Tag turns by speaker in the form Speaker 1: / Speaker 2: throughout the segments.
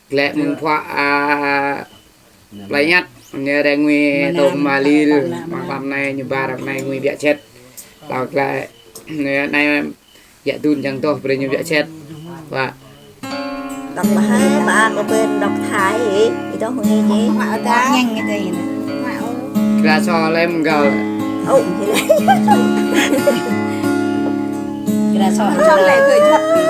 Speaker 1: lệ mừng phạ lấy nhát nhớ đây nguy tôm mà li mà làm này như ba đợt này nguy bị chết bảo lại này dạ tuôn chẳng to bây giờ bị chết và
Speaker 2: đọc ba có bên đọc thái thì đó không nghe chứ
Speaker 3: mạo ta nhanh cái gì mạo
Speaker 1: ra cho lên gờ
Speaker 2: thì đấy
Speaker 3: là sợ lại cười thật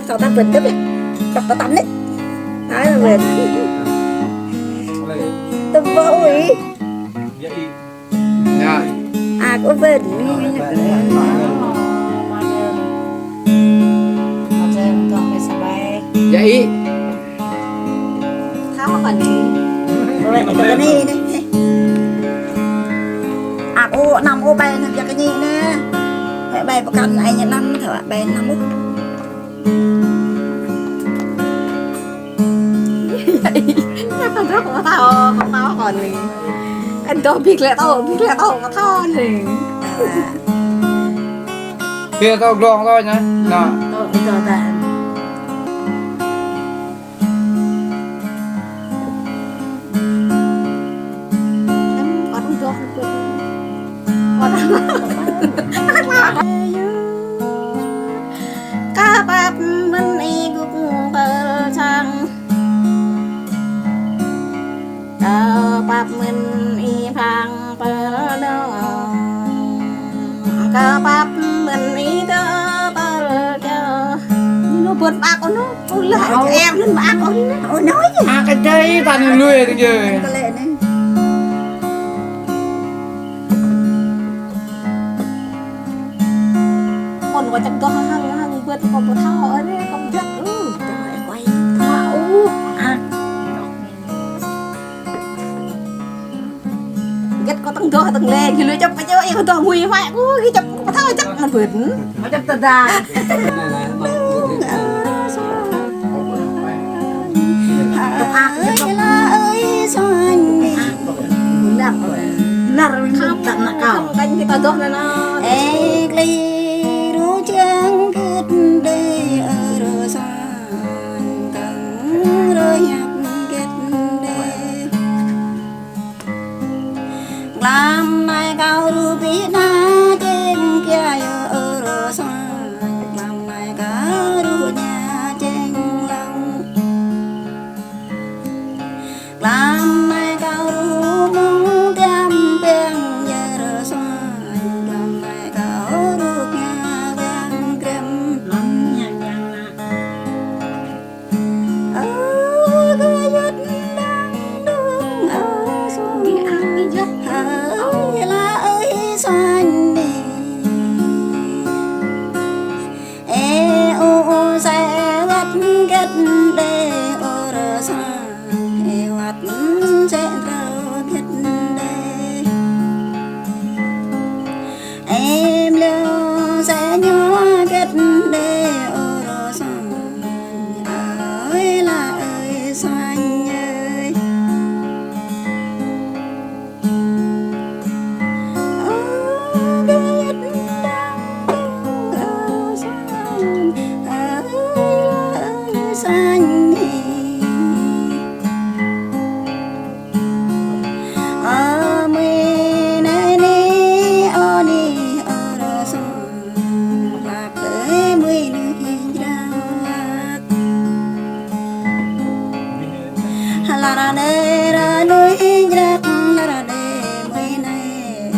Speaker 2: sao ta bình tức đọc ta tắm đấy thái là về tâm vui
Speaker 1: Rồi.
Speaker 2: à có về
Speaker 1: Vậy
Speaker 3: tháo còn đi
Speaker 2: vậy cái này này à ô nằm ô bay nè cái gì nè mẹ bay vào căn này nhà năm thở bay năm út
Speaker 3: con rất là tao còn đi anh tôi biết là tao có thao này
Speaker 1: kia tao gọn thôi nhá. Đó.
Speaker 3: tôi bây giờ ta các bác mình đi cũng bờ sang các bác mình đi phang bờ đó các bác mình đi đó bờ cho nó buồn bác con nó lại em lên bác con
Speaker 2: ôi nói gì
Speaker 1: À cái chơi ta nuôi nuôi được chưa?
Speaker 2: có lệ này
Speaker 3: con có chẳng có hăng vượt con có thao ở đây con rất
Speaker 2: rồi quay
Speaker 3: thao
Speaker 2: à
Speaker 3: get có tăng to tăng lên thì lưỡi chọc phải chơi con to mùi hoại cái chọc có thao chắc là vượt mà chọc tật ra
Speaker 2: ơi là ơi sao anh
Speaker 3: nằm khóc tận là cào canh cái tao tốt này nó
Speaker 2: ê ly ru chẳng kết đây ở rồi san căng rồi nhập kết đây làm này cao ru biết na trên kia ở rồi san làm này cao ru nhà trên lòng làm này cao ru mong tiêm bèn giờ rồi san làm này cao ru nhà bèn kem lắm nhàng nhàng là cái giấc đang đứng ở xuống
Speaker 3: cái ăn cái giấc
Speaker 2: ơi là ơi xoan đi ê ô sẽ vắt kết đê ô rơ xoan ê vắt sẽ rơ kết đê em lưu sẽ nhớ kết đê ô rơ xoan ơi là ơi xoan ơi la ra đê ra nuôi rác la ra đê mấy này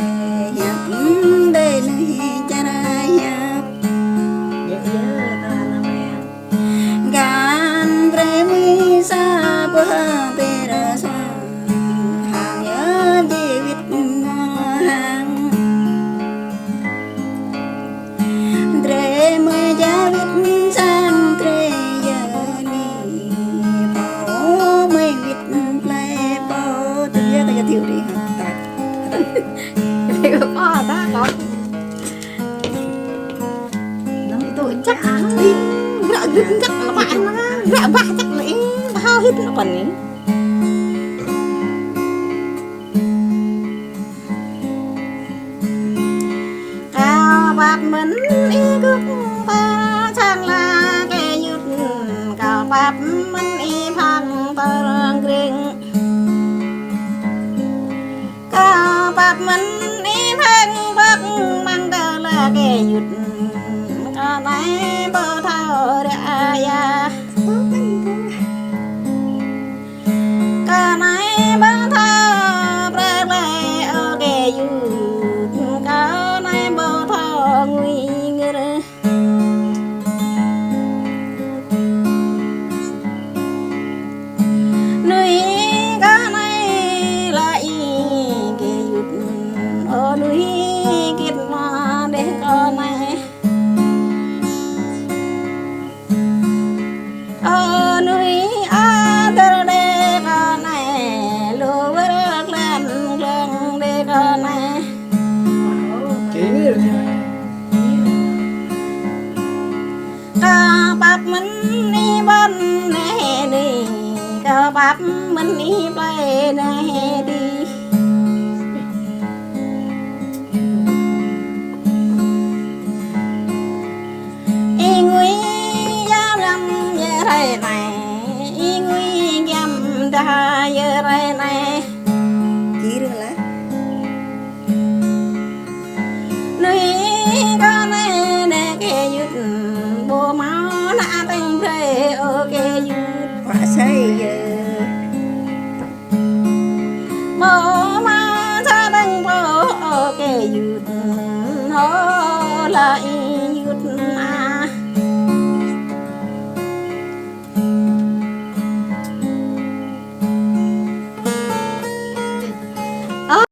Speaker 2: nhạc đê nuôi cha ra nhạc gan pre mi sa bơ bê ra sa hàng nhớ chi vít hàng tre mới giá vít sang tre giờ ni bao mới vít play bao từ giờ ta thiếu đi
Speaker 3: thì có ta có nó tôi chắc đi gạ gứt chắc là bạn nó gạ bạ chắc là bao hết nó còn ấy cao bạc mình đi cướp ba sang là cái nhút cao bạc mình đi phang tơ riêng cao bạc mình đi phang bạc mang tơ là cái nhút cao này bơ thao ra ya cao này bơ thao ra lại ở cái nhút cao này bơ thao nguy ngơ cao bắp mình đi play này đi y nguy giá lâm về đây này y nguy dâm ra về đây này
Speaker 2: ký rồi lá
Speaker 3: nuôi con này để cái dứt bộ máu đã tình thế ok dứt
Speaker 2: quả say giờ
Speaker 3: bộ máu đã tình bộ ok dứt nó lại